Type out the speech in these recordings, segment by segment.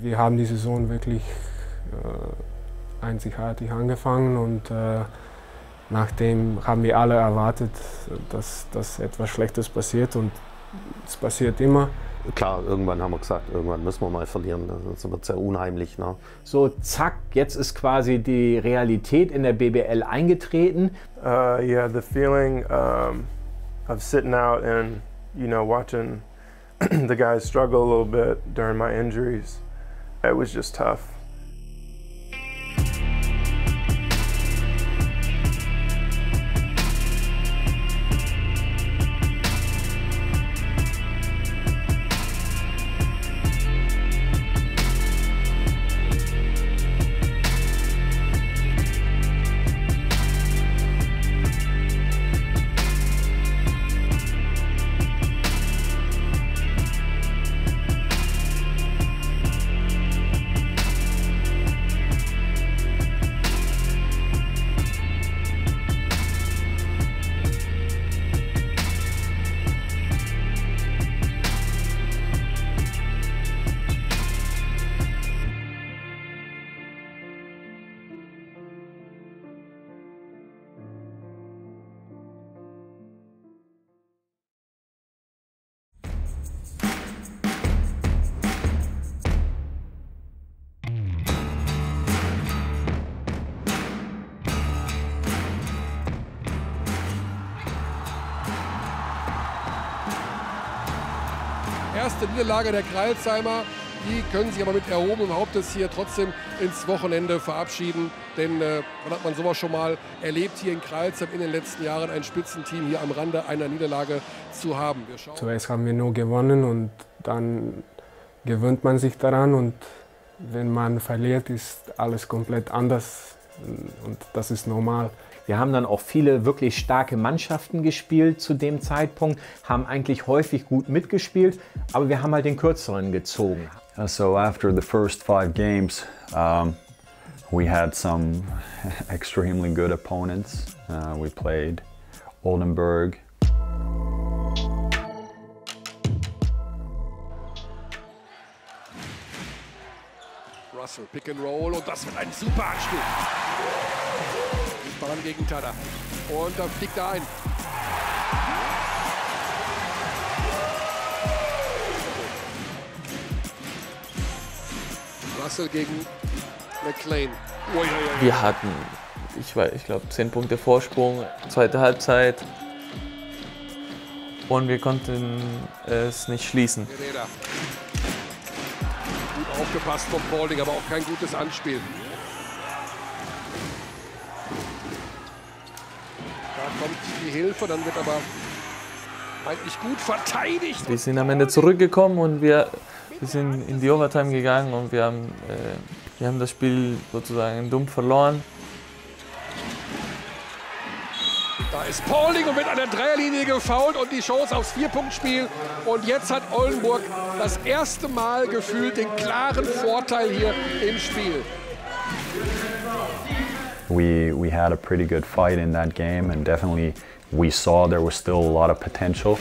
Wir haben die Saison wirklich einzigartig angefangen und nachdem haben wir alle erwartet, dass etwas Schlechtes passiert und es passiert immer. Klar, irgendwann haben wir gesagt, irgendwann müssen wir mal verlieren, das wird sehr unheimlich. Ne? So zack, jetzt ist quasi die Realität in der BBL eingetreten. Yeah, the feeling of sitting out and watching the guys struggle a little bit during my injuries, it was just tough. Erste Niederlage der Crailsheimer, die können sich aber mit erhobenem Hauptes hier trotzdem ins Wochenende verabschieden. Denn wann hat man sowas schon mal erlebt hier in Crailsheim in den letzten Jahren, ein Spitzenteam hier am Rande einer Niederlage zu haben. Zuerst haben wir nur gewonnen und dann gewöhnt man sich daran und wenn man verliert, ist alles komplett anders und das ist normal. Wir haben dann auch viele wirklich starke Mannschaften gespielt zu dem Zeitpunkt, haben eigentlich häufig gut mitgespielt, aber wir haben halt den Kürzeren gezogen. So after the first 5 games, we had some extremely good opponents. We played Oldenburg. Russell, Pick and Roll und das wird ein super Anstieg. Ball gegen Tada. Und dann fliegt er ein. Russell gegen McLean. Wir hatten, ich glaube, 10 Punkte Vorsprung, zweite Halbzeit. Und wir konnten es nicht schließen. Gut aufgepasst vom Paulding, aber auch kein gutes Anspiel. Da kommt die Hilfe, dann wird aber eigentlich gut verteidigt. Wir sind am Ende zurückgekommen und wir sind in die Overtime gegangen und wir haben das Spiel sozusagen dumm verloren. Da ist Paulding und wird an der Dreierlinie gefoult und die Chance aufs 4-Punkt-Spiel. Und jetzt hat Oldenburg das erste Mal gefühlt den klaren Vorteil hier im Spiel. We had a pretty good fight in that game and definitely we saw there was still a lot of potential.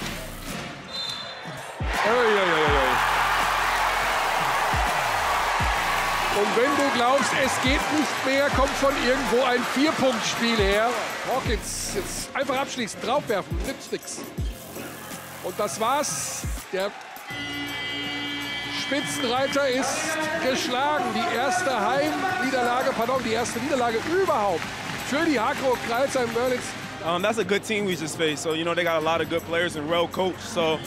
Und wenn du glaubst, es geht nicht mehr, kommt von irgendwo ein 4-Punkt-Spiel her. Hawkins jetzt einfach abschließen, draufwerfen, nix. Und das war's. Der Spitzenreiter ist geschlagen. Die erste die erste Niederlage überhaupt für die Hakro Crailsheim Wörlitz. That's a good team we just faced. So, they got a lot of good players and well coached. So,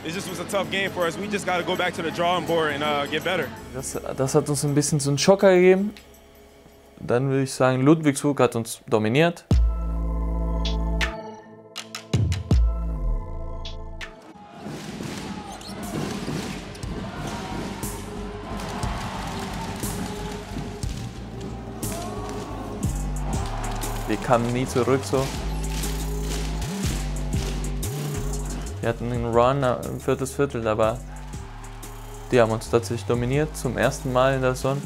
it just was a tough game for us. We just got to go back to the drawing board and get better. Das hat uns ein bisschen so einen Schocker gegeben. Dann würde ich sagen, Ludwigsburg hat uns dominiert. Wir kamen nie zurück so. Wir hatten einen Run im viertes Viertel, aber die haben uns tatsächlich dominiert, zum ersten Mal in der Saison.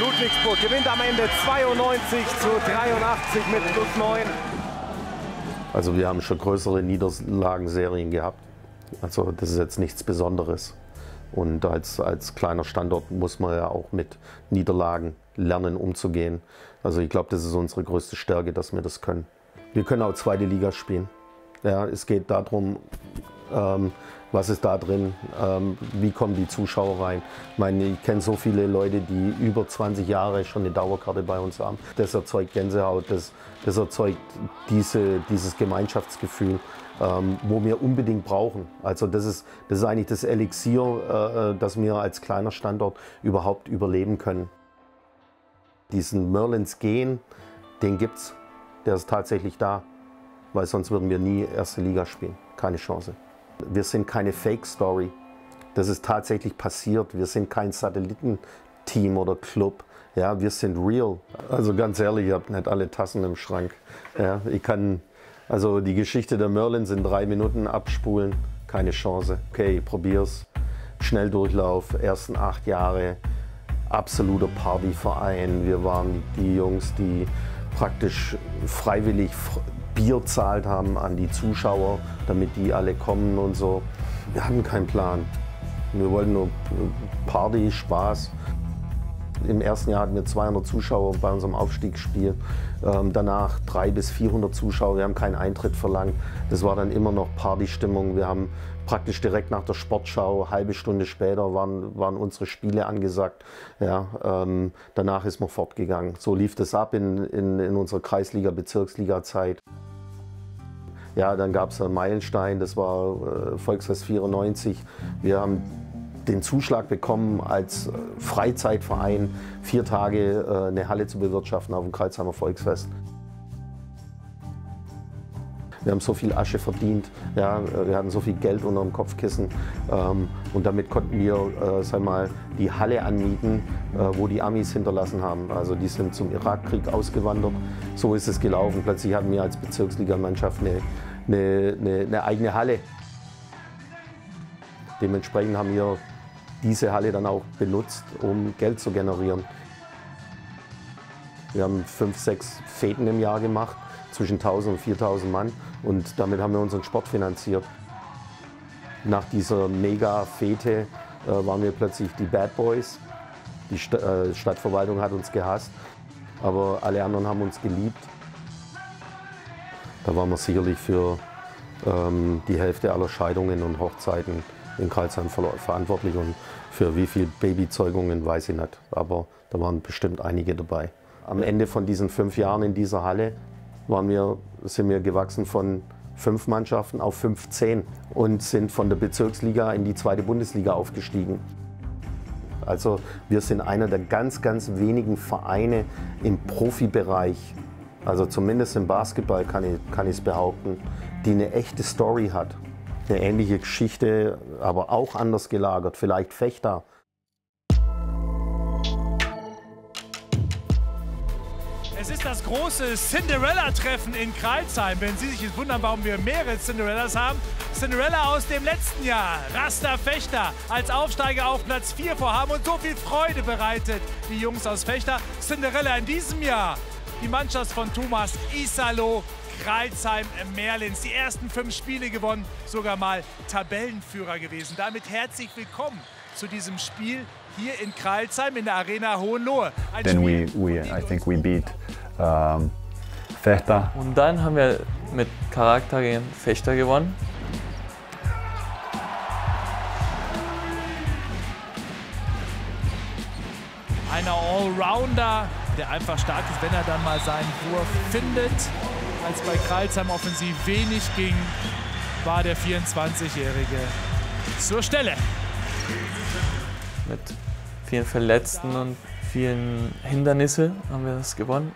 Ludwigsburg gewinnt am Ende 92:83 mit +9. Also wir haben schon größere Niederlagenserien gehabt. Also das ist jetzt nichts Besonderes. Und als kleiner Standort muss man ja auch mit Niederlagen lernen, umzugehen. Also ich glaube, das ist unsere größte Stärke, dass wir das können. Wir können auch zweite Liga spielen. Ja, es geht darum, was ist da drin, wie kommen die Zuschauer rein. Ich kenne so viele Leute, die über 20 Jahre schon eine Dauerkarte bei uns haben. Das erzeugt Gänsehaut, das erzeugt dieses Gemeinschaftsgefühl, wo wir unbedingt brauchen. Also das ist eigentlich das Elixier, dass wir als kleiner Standort überhaupt überleben können. Diesen Merlins-Gen, den gibt's, der ist tatsächlich da, weil sonst würden wir nie erste Liga spielen, keine Chance. Wir sind keine Fake-Story, das ist tatsächlich passiert. Wir sind kein Satellitenteam oder Club, ja, wir sind real. Also ganz ehrlich, ich habe nicht alle Tassen im Schrank. Ja, ich kann also die Geschichte der Merlins in 3 Minuten abspulen, keine Chance. Okay, ich probier's. Schnelldurchlauf, ersten 8 Jahre, absoluter Partyverein. Wir waren die Jungs, die praktisch freiwillig Bier zahlt haben an die Zuschauer, damit die alle kommen und so. Wir hatten keinen Plan. Wir wollten nur Party, Spaß. Im ersten Jahr hatten wir 200 Zuschauer bei unserem Aufstiegsspiel. Danach 300 bis 400 Zuschauer. Wir haben keinen Eintritt verlangt. Das war dann immer noch Partystimmung. Wir haben praktisch direkt nach der Sportschau, halbe Stunde später, waren unsere Spiele angesagt. Ja, danach ist man fortgegangen. So lief das ab in unserer Kreisliga-, Bezirksliga-Zeit. Ja, dann gab es einen Meilenstein, das war Volksfest 94. Wir haben den Zuschlag bekommen, als Freizeitverein 4 Tage eine Halle zu bewirtschaften auf dem Crailsheimer Volksfest. Wir haben so viel Asche verdient, ja, wir hatten so viel Geld unter dem Kopfkissen und damit konnten wir sag mal, die Halle anmieten, wo die Amis hinterlassen haben. Also die sind zum Irakkrieg ausgewandert. So ist es gelaufen. Plötzlich hatten wir als Bezirksligamannschaft eine eigene Halle. Dementsprechend haben wir diese Halle dann auch benutzt, um Geld zu generieren. Wir haben 5, 6 Feten im Jahr gemacht, zwischen 1000 und 4000 Mann, und damit haben wir unseren Sport finanziert. Nach dieser Mega-Fete waren wir plötzlich die Bad Boys. Die Stadtverwaltung hat uns gehasst, aber alle anderen haben uns geliebt. Da waren wir sicherlich für die Hälfte aller Scheidungen und Hochzeiten in Crailsheim verantwortlich, und für wie viele Babyzeugungen weiß ich nicht, aber da waren bestimmt einige dabei. Am Ende von diesen 5 Jahren in dieser Halle sind wir gewachsen von 5 Mannschaften auf 15 und sind von der Bezirksliga in die 2. Bundesliga aufgestiegen. Also wir sind einer der ganz, ganz wenigen Vereine im Profibereich, also zumindest im Basketball kann ich es behaupten, die eine echte Story hat. Eine ähnliche Geschichte, aber auch anders gelagert, vielleicht Fechter. Es ist das große Cinderella-Treffen in Crailsheim. Wenn Sie sich jetzt wundern, warum wir mehrere Cinderellas haben. Cinderella aus dem letzten Jahr, Rasta Fechter, als Aufsteiger auf Platz 4 vorhaben und so viel Freude bereitet, die Jungs aus Fechter. Cinderella in diesem Jahr, die Mannschaft von Thomas Isalo, Crailsheim Merlins. Die ersten 5 Spiele gewonnen, sogar mal Tabellenführer gewesen. Damit herzlich willkommen zu diesem Spiel hier in Crailsheim in der Arena Hohenlohe. Then I think we beat Fechter. Und dann haben wir mit Charakter gegen Fechter gewonnen. Einer Allrounder, der einfach stark ist, wenn er dann mal seinen Wurf findet. Als bei Crailsheim offensiv wenig ging, war der 24-Jährige zur Stelle. Mit vielen Verletzten und vielen Hindernissen haben wir das gewonnen.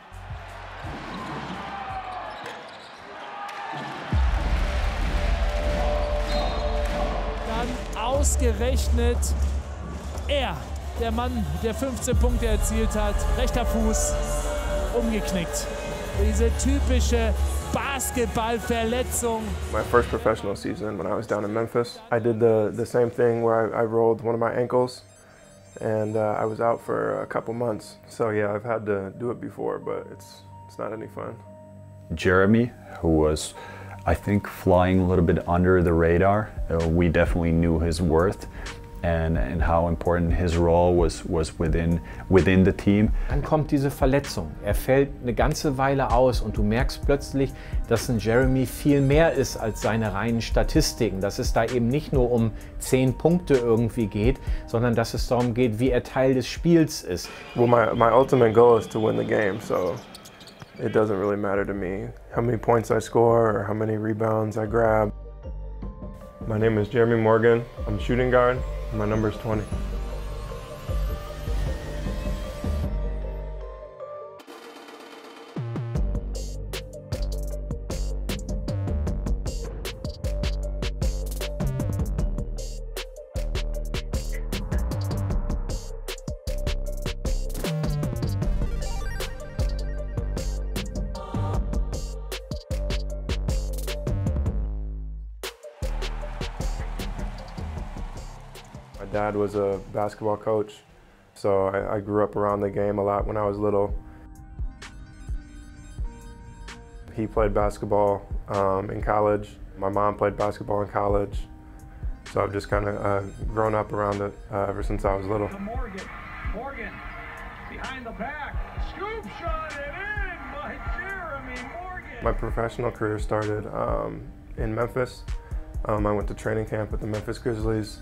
Dann ausgerechnet er, der Mann, der 15 Punkte erzielt hat, rechter Fuß, umgeknickt. Diese typische Basketballverletzung. My first professional season when I was down in Memphis, I did the same thing where I rolled one of my ankles, and I was out for a couple months. So yeah, I've had to do it before, but it's not any fun. Jeremy, who was, I think, flying a little bit under the radar. We definitely knew his worth. and how important his role was within the team. Dann kommt diese Verletzung. Er fällt eine ganze Weile aus und du merkst plötzlich, dass ein Jeremy viel mehr ist als seine reinen Statistiken. Dass es da eben nicht nur um 10 Punkte irgendwie geht, sondern dass es darum geht, wie er Teil des Spiels ist. Well, my ultimate goal is to win the game, so it doesn't really matter to me how many points I score or how many rebounds I grab. My name is Jeremy Morgan. I'm shooting guard. My number is 20. My dad was a basketball coach, so I grew up around the game a lot when I was little. He played basketball in college. My mom played basketball in college, so I've just kind of grown up around it ever since I was little. Morgan, behind the back, scoop shot it in by Jeremy Morgan. My professional career started in Memphis. I went to training camp with the Memphis Grizzlies.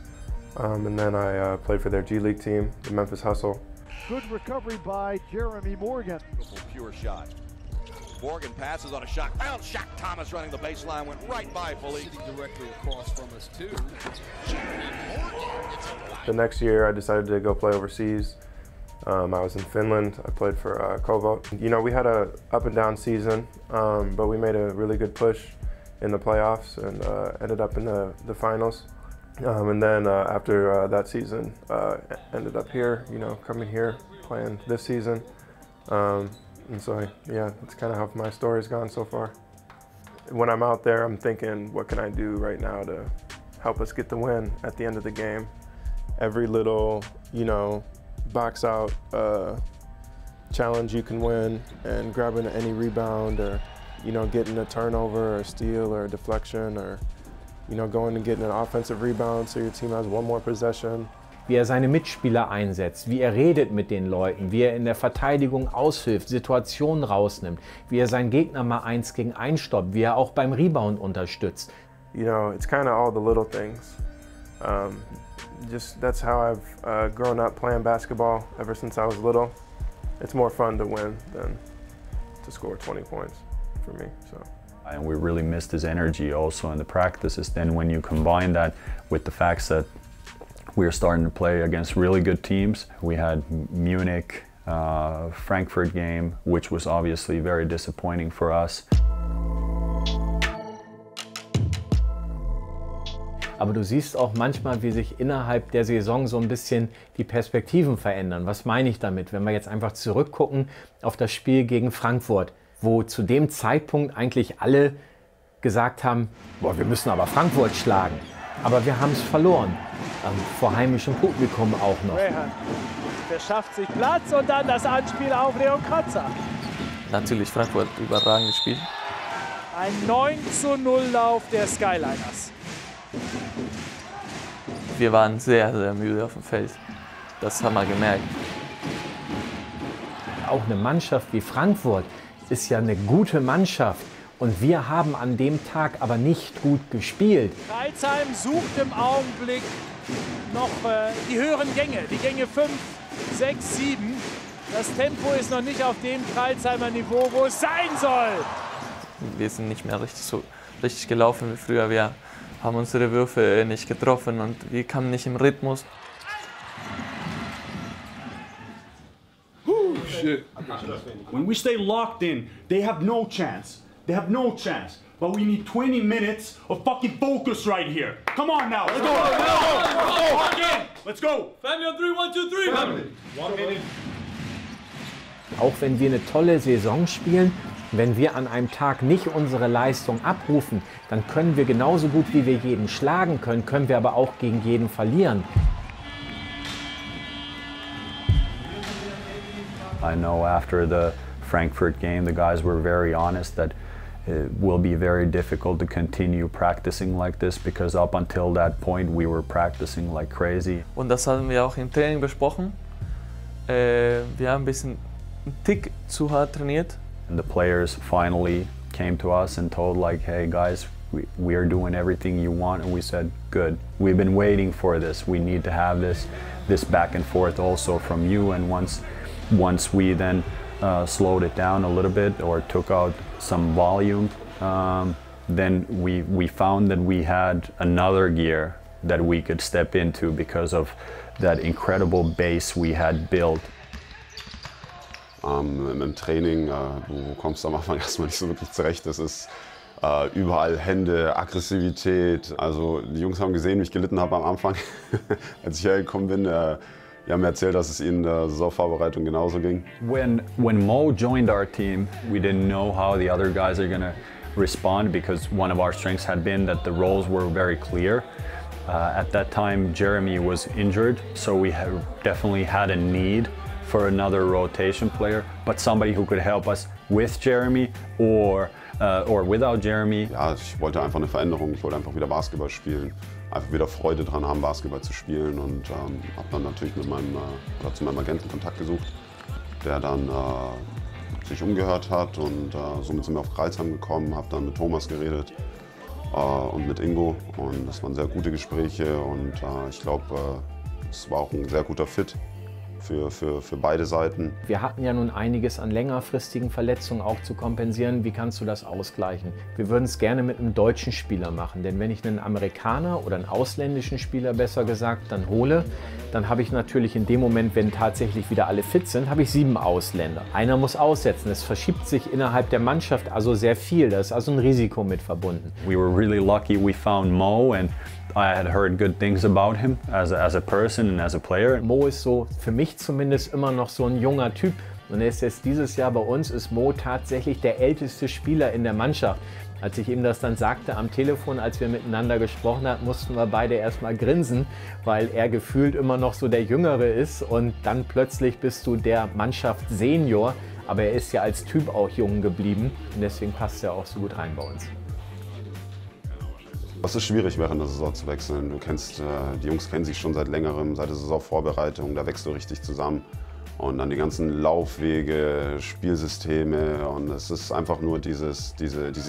And then I played for their G League team, the Memphis Hustle. Good recovery by Jeremy Morgan. Pure shot. Morgan passes on a shot. Found Shaq Thomas running the baseline, went right by Philippe. Sitting directly across from us too. The next year I decided to go play overseas. I was in Finland. I played for Kovo. You know, we had a up and down season, but we made a really good push in the playoffs and ended up in the finals. And then after that season, ended up here, you know, coming here, playing this season. And so, yeah, that's kind of how my story's gone so far. When I'm out there, I'm thinking, what can I do right now to help us get the win at the end of the game? Every little, you know, box out challenge you can win, and grabbing any rebound, or, you know, getting a turnover or a steal or a deflection, or, you know, going and getting an offensive rebound so your team has one more possession. Wie er seine Mitspieler einsetzt, wie er redet mit den Leuten, wie er in der Verteidigung aushilft, Situationen rausnimmt, wie er seinen Gegner mal 1 gegen 1 stoppt, wie er auch beim Rebound unterstützt. You know, it's kind of all the little things. Just that's how I've grown up playing basketball ever since I was little. It's more fun to win than to score 20 points for me. So. And we really missed his energy also in the practices. Then when you combine that with the facts that we are starting to play against really good teams, we had Munich, Frankfurt game, which was obviously very disappointing for us. Aber du siehst auch manchmal, wie sich innerhalb der Saison so ein bisschen die Perspektiven verändern. Was meine ich damit? Wenn wir jetzt einfach zurückgucken auf das Spiel gegen Frankfurt, wo zu dem Zeitpunkt eigentlich alle gesagt haben, boah, wir müssen aber Frankfurt schlagen. Aber wir haben es verloren, vor heimischem Publikum auch noch. Der schafft sich Platz und dann das Anspiel auf Leon Kratzer. Natürlich Frankfurt überragend gespielt. Ein 9:0 Lauf der Skyliners. Wir waren sehr, sehr müde auf dem Feld. Das haben wir gemerkt. Auch eine Mannschaft wie Frankfurt ist ja eine gute Mannschaft. Und wir haben an dem Tag aber nicht gut gespielt. Crailsheim sucht im Augenblick noch die höheren Gänge, die Gänge 5, 6, 7. Das Tempo ist noch nicht auf dem Crailsheimer Niveau, wo es sein soll. Wir sind nicht mehr richtig gelaufen wie früher. Wir haben unsere Würfe nicht getroffen und wir kamen nicht im Rhythmus. Shit. When we stay locked in, they have no chance. They have no chance. But we need 20 minutes of fucking focus right here. Come on now. Let's go. Lock in. Let's go. Family on 3, 1, 2, 3. Family. 1 minute. Auch wenn wir eine tolle Saison spielen, wenn wir an einem Tag nicht unsere Leistung abrufen, dann können wir genauso gut wie wir jeden schlagen können, können wir aber auch gegen jeden verlieren. I know after the Frankfurt game, the guys were very honest that it will be very difficult to continue practicing like this because up until that point we were practicing like crazy. Und das haben wir auch im Training besprochen. Wir haben ein bisschen einen Tick zu hart trainiert. And the players finally came to us and told like, hey guys, we are doing everything you want, and we said, good. We've been waiting for this. We need to have this back and forth also from you. And once we then slowed it down a little bit or took out some volume, then we found that we had another gear that we could step into because of that incredible base we had built. Im Training, du kommst am Anfang erstmal nicht so wirklich zurecht. Das ist überall Hände, Aggressivität. Also die Jungs haben gesehen, wie ich gelitten habe am Anfang, als ich hergekommen bin. Die haben mir erzählt, dass es ihnen in der Saisonvorbereitung genauso ging. When Mo joined our team, we didn't know how the other guys are going to respond because one of our strengths had been that the roles were very clear. At that time, Jeremy was injured, so we definitely had a need for another rotation player, but somebody who could help us with Jeremy or without Jeremy. Ja, ich wollte einfach eine Veränderung. Ich wollte einfach wieder Basketball spielen, einfach wieder Freude dran haben, Basketball zu spielen, und habe dann natürlich zu meinem Agenten Kontakt gesucht, der dann sich umgehört hat, und somit sind wir auf Crailsheim gekommen, habe dann mit Thomas geredet und mit Ingo, und das waren sehr gute Gespräche, und ich glaube, es war auch ein sehr guter Fit für beide Seiten. Wir hatten ja nun einiges an längerfristigen Verletzungen auch zu kompensieren. Wie kannst du das ausgleichen? Wir würden es gerne mit einem deutschen Spieler machen, denn wenn ich einen Amerikaner oder einen ausländischen Spieler besser gesagt dann hole, dann habe ich natürlich in dem Moment, wenn tatsächlich wieder alle fit sind, habe ich 7 Ausländer. Einer muss aussetzen. Es verschiebt sich innerhalb der Mannschaft also sehr viel. Da ist also ein Risiko mit verbunden. We were really lucky we found Mo, and I had heard good things about him as a person and as a player. Mo ist so, für mich zumindest, immer noch so ein junger Typ. Und er ist jetzt dieses Jahr bei uns, ist Mo tatsächlich der älteste Spieler in der Mannschaft. Als ich ihm das dann sagte am Telefon, als wir miteinander gesprochen haben, mussten wir beide erstmal grinsen, weil er gefühlt immer noch so der Jüngere ist, und dann plötzlich bist du der Mannschaft Senior. Aber er ist ja als Typ auch jung geblieben, und deswegen passt er auch so gut rein bei uns. Es ist schwierig, während der Saison zu wechseln. Die Jungs kennen sich schon seit längerem, seit der Saisonvorbereitung, da wächst du richtig zusammen. Und dann die ganzen Laufwege, Spielsysteme, und es ist einfach nur diese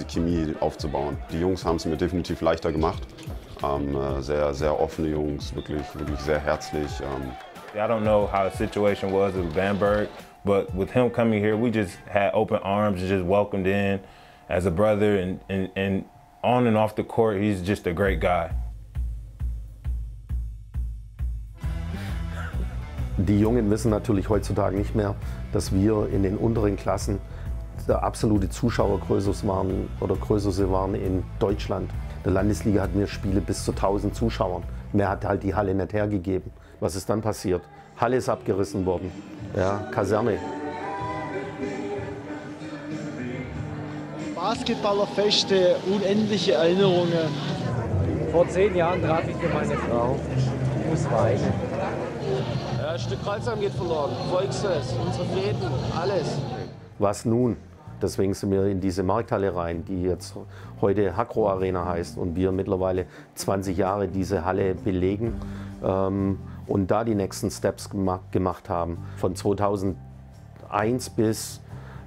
Chemie aufzubauen. Die Jungs haben es mir definitiv leichter gemacht. Sehr, sehr offene Jungs, wirklich sehr herzlich. I don't know how the situation was with Bamberg, but with him coming here, we just had open arms and just welcomed in as a brother, and on and off the court, he's just a great guy. Die Jungen wissen natürlich heutzutage nicht mehr, dass wir in den unteren Klassen der absolute Zuschauergröße waren in Deutschland. In der Landesliga hatten wir Spiele bis zu 1000 Zuschauern. Mehr hat halt die Halle nicht hergegeben. Was ist dann passiert? Halle ist abgerissen worden, ja, Kaserne. Basketballerfeste, unendliche Erinnerungen. Vor 10 Jahren traf ich für meine Frau. Ich muss weinen. Ja, ein Stück Crailsheim geht verloren. Volksfest, unsere Fäden, alles. Was nun? Deswegen sind wir in diese Markthalle rein, die jetzt heute Hakro Arena heißt, und wir mittlerweile 20 Jahre diese Halle belegen und da die nächsten Steps gemacht haben. Von 2001 bis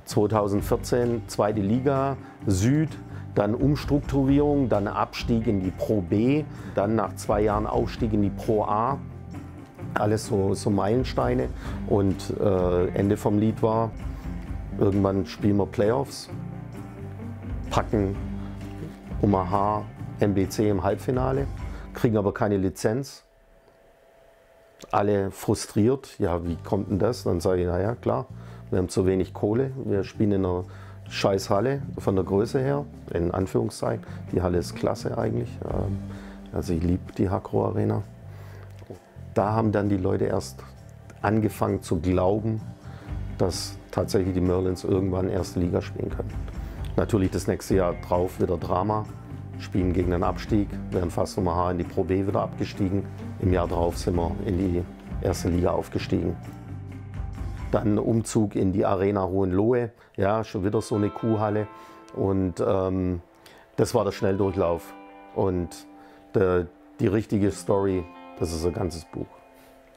2014 zweite Liga, Süd, dann Umstrukturierung, dann Abstieg in die Pro B, dann nach 2 Jahren Aufstieg in die Pro A. Alles so Meilensteine, und Ende vom Lied war, irgendwann spielen wir Playoffs, packen Omaha MBC im Halbfinale, kriegen aber keine Lizenz. Alle frustriert, ja, wie kommt denn das? Dann sage ich, naja, klar, wir haben zu wenig Kohle, wir spielen in einer scheiß Halle von der Größe her, in Anführungszeichen. Die Halle ist klasse eigentlich, also ich liebe die Hakro Arena. Da haben dann die Leute erst angefangen zu glauben, dass tatsächlich die Merlins irgendwann erste Liga spielen können. Natürlich das nächste Jahr drauf wieder Drama, spielen gegen den Abstieg, wären fast Omaha in die Pro B wieder abgestiegen. Im Jahr drauf sind wir in die erste Liga aufgestiegen. Dann Umzug in die Arena Hohenlohe, ja, schon wieder so eine Kuhhalle. Und das war der Schnelldurchlauf. Und die richtige Story, das ist ein ganzes Buch.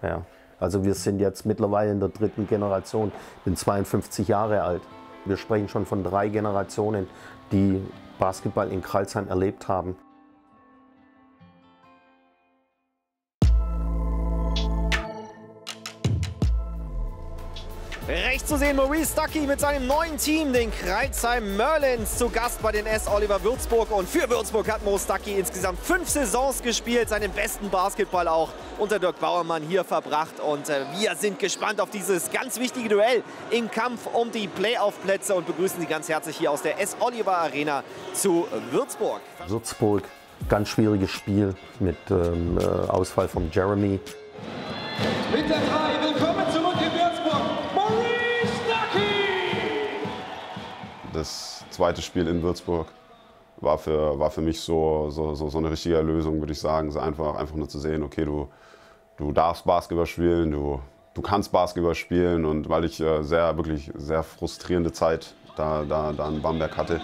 Ja. Also wir sind jetzt mittlerweile in der 3. Generation, ich bin 52 Jahre alt. Wir sprechen schon von 3 Generationen, die Basketball in Crailsheim erlebt haben. Rechts zu sehen Maurice Stuckey mit seinem neuen Team, den Crailsheim Merlins, zu Gast bei den S. Oliver Würzburg. Und für Würzburg hat Mo Stuckey insgesamt 5 Saisons gespielt, seinen besten Basketball auch unter Dirk Bauermann hier verbracht. Und wir sind gespannt auf dieses ganz wichtige Duell im Kampf um die Playoff-Plätze und begrüßen Sie ganz herzlich hier aus der S. Oliver Arena zu Würzburg. Würzburg, ganz schwieriges Spiel mit Ausfall von Jeremy. Mit der 3, willkommen zurück in Würzburg, Maurice Stuckey! Das zweite Spiel in Würzburg war für mich so eine richtige Erlösung, würde ich sagen. So einfach nur zu sehen, okay, du darfst Basketball spielen, du kannst Basketball spielen. Und weil ich wirklich sehr frustrierende Zeit da in Bamberg hatte.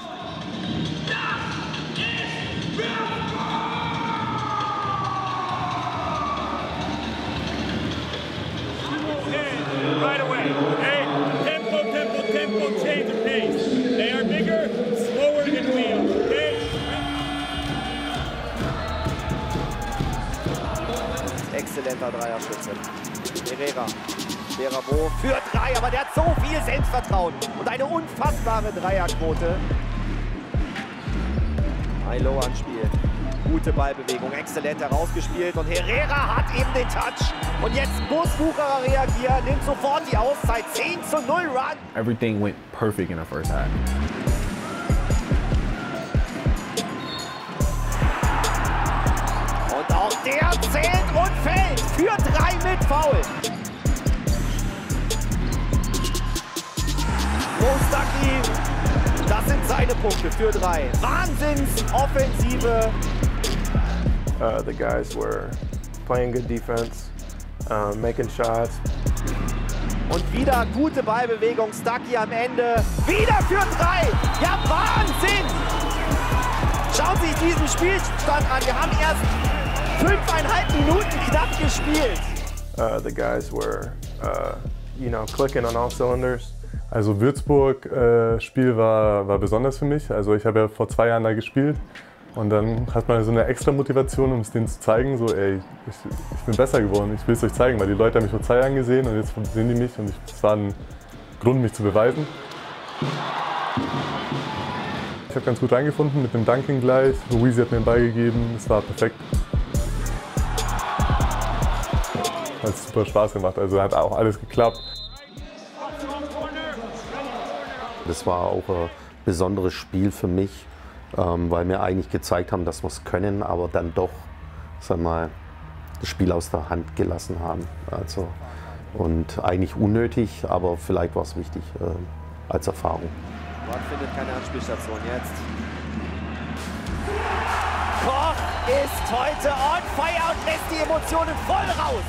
Right away. Hey, tempo, change of pace. They are bigger, slower than we are, okay? Exzellenter Dreierschütze. Herrera. Berabo für 3, aber der hat so viel Selbstvertrauen und eine unfassbare Dreierquote. Ein Low-Anspiel. Gute Ballbewegung, exzellent herausgespielt und Herrera hat eben den Touch. Und jetzt muss Bucherer reagieren, nimmt sofort die Auszeit, 10:0 Run. Everything went perfect in the first half. Und auch der zählt und fällt für 3 mit Foul. Mo Stuckey, das sind seine Punkte für 3. Wahnsinnsoffensive. The guys were playing good defense, making shots. Und wieder gute Ballbewegung, Stuckey am Ende. Wieder für 3. Ja, Wahnsinn! Schauen Sie sich diesen Spielstand an. Wir haben erst 5,5 Minuten knapp gespielt. The guys were, clicking on all cylinders. Also Würzburg Spiel war besonders für mich. Also ich habe ja vor 2 Jahren da gespielt. Und dann hat man so eine extra Motivation, um es denen zu zeigen, so ey, ich bin besser geworden, ich will es euch zeigen, weil die Leute haben mich vor 2 Jahren gesehen und jetzt sehen die mich und es war ein Grund, mich zu beweisen. Ich habe ganz gut reingefunden mit dem Dunking gleich, Louise hat mir den Ball gegeben, es war perfekt. Hat super Spaß gemacht, also hat auch alles geklappt. Das war auch ein besonderes Spiel für mich. Weil wir eigentlich gezeigt haben, dass wir es können, aber dann doch, sag mal, das Spiel aus der Hand gelassen haben. Also, und eigentlich unnötig, aber vielleicht war es wichtig als Erfahrung. Dort findet keine Anspielstation jetzt. Koch ist heute on fire und lässt die Emotionen voll raus.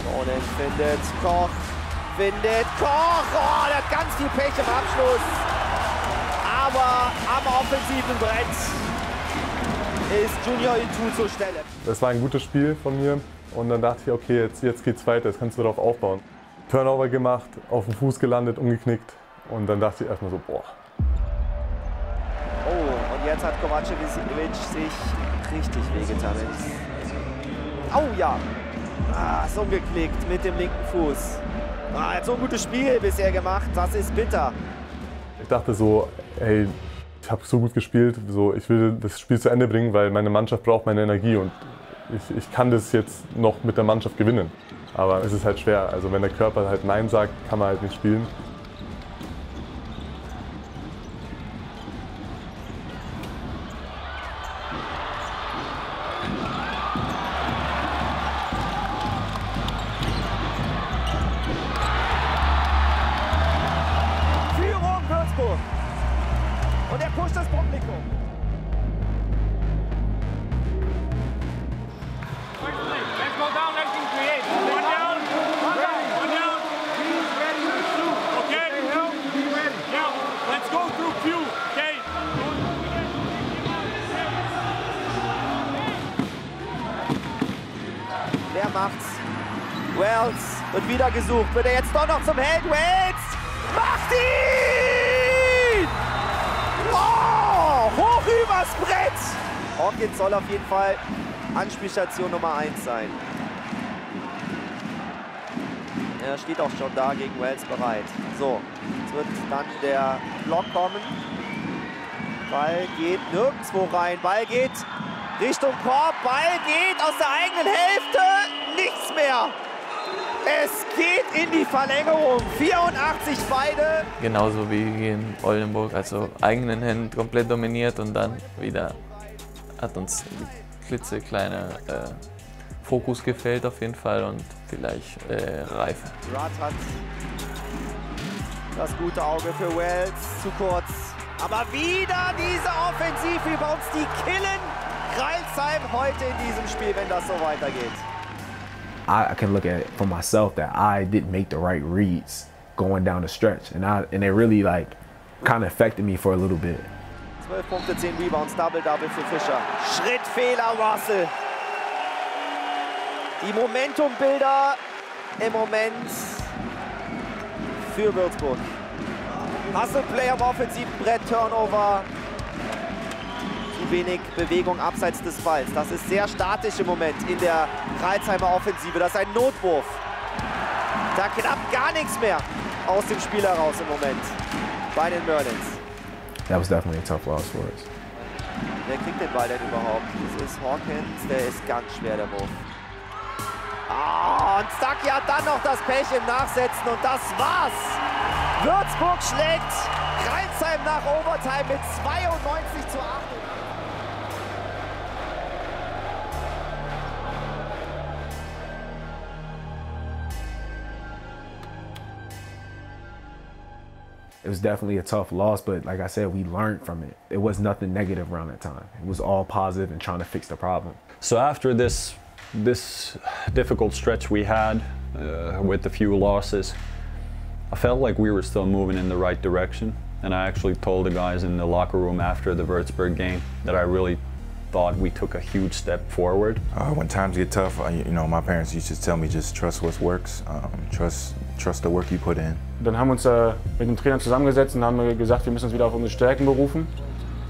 Bonen findet Koch. Oh, der hat ganz viel Pech im Abschluss. Aber am offensiven Brett ist Junior Itu zur Stelle. Das war ein gutes Spiel von mir und dann dachte ich, okay, jetzt geht's weiter, jetzt kannst du darauf aufbauen. Turnover gemacht, auf dem Fuß gelandet, umgeknickt und dann dachte ich erstmal so, boah. Oh, und jetzt hat Kovacevic sich richtig wehgetan. Oh ja, ist umgeknickt mit dem linken Fuß. Er hat so ein gutes Spiel bisher gemacht, das ist bitter. Ich dachte so, ey, ich habe so gut gespielt, so, ich will das Spiel zu Ende bringen, weil meine Mannschaft braucht meine Energie und ich kann das jetzt noch mit der Mannschaft gewinnen. Aber es ist halt schwer, also wenn der Körper halt Nein sagt, kann man halt nicht spielen. Und er pusht das Publikum. Let's go down, let's create. One down. He's ready to shoot. Okay. macht. Wells wird wieder gesucht. Wird er jetzt doch noch zum Held? Wells macht ihn! Oh, hoch übers Brett! Hawkins soll auf jeden Fall Anspielstation Nummer 1 sein. Er steht auch schon da gegen Wells bereit. So, jetzt wird dann der Block kommen. Ball geht nirgendwo rein. Ball geht Richtung Korb. Ball geht aus der eigenen Hälfte. Nichts mehr. Es geht in die Verlängerung. 84 beide. Genauso wie gegen Oldenburg. Also eigenen Händen komplett dominiert und dann wieder hat uns die klitzekleine Fokus gefehlt auf jeden Fall und vielleicht Reife. Rad hat das gute Auge für Wells, zu kurz. Aber wieder diese Offensive über uns, die killen Crailsheim heute in diesem Spiel, wenn das so weitergeht. I can look at it for myself that I didn't make the right reads going down the stretch, and it really like kind of affected me for a little bit. 12 Punkte, 10 Rebounds, Double-Double für Fischer. Schrittfehler Russell. Die Momentumbilder im Moment für Würzburg. Hustle-Play am offensiven Brett, Turnover. Zu wenig Bewegung abseits des Balls. Das ist sehr statisch im Moment in der Crailsheimer Offensive. Das ist ein Notwurf. Da klappt gar nichts mehr aus dem Spiel heraus im Moment bei den Merlins. That was definitely a tough loss for us. Wer kriegt den Ball denn überhaupt? Das ist Hawkins, der ist ganz schwer, der Wurf. Ah, und Stuckey hat dann noch das Pech im Nachsetzen und das war's. Würzburg schlägt Crailsheim nach Overtime mit 92:8. It was definitely a tough loss, but like I said, we learned from it. It was nothing negative around that time. It was all positive and trying to fix the problem. So after this difficult stretch we had with a few losses, I felt like we were still moving in the right direction. And I actually told the guys in the locker room after the Würzburg game that I really thought we took a huge step forward. When times get tough, you know, my parents used to tell me just trust what works, trust the work you put in. Dann haben wir uns mit dem Trainer zusammengesetzt und haben gesagt, wir müssen uns wieder auf unsere Stärken berufen.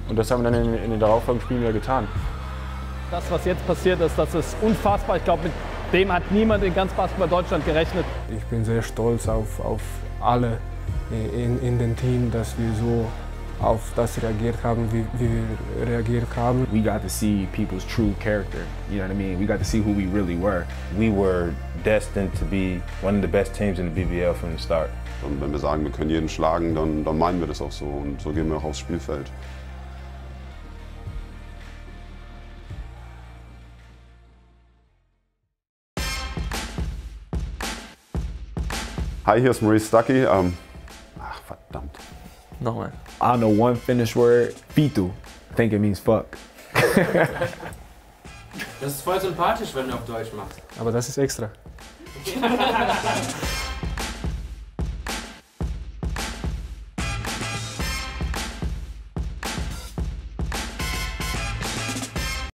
Und das haben wir dann in den darauffolgenden Spielen wieder getan. Das, was jetzt passiert ist, das ist unfassbar. Ich glaube, mit dem hat niemand in ganz Basketball Deutschland gerechnet. Ich bin sehr stolz auf alle in dem Team, dass wir so auf das reagiert haben, wie wir reagiert haben. We got to see people's true character, you know what I mean? We got to see who we really were. We were destined to be one of the best teams in the BBL from the start. Und wenn wir sagen, wir können jeden schlagen, dann meinen wir das auch so und so gehen wir auch aufs Spielfeld. Hi, hier ist Maurice Stuckey. Ach, verdammt. Nochmal. I know one Finnish word, fitu. I think it means fuck. Das ist voll sympathisch, wenn du auf Deutsch machst. Aber das ist extra.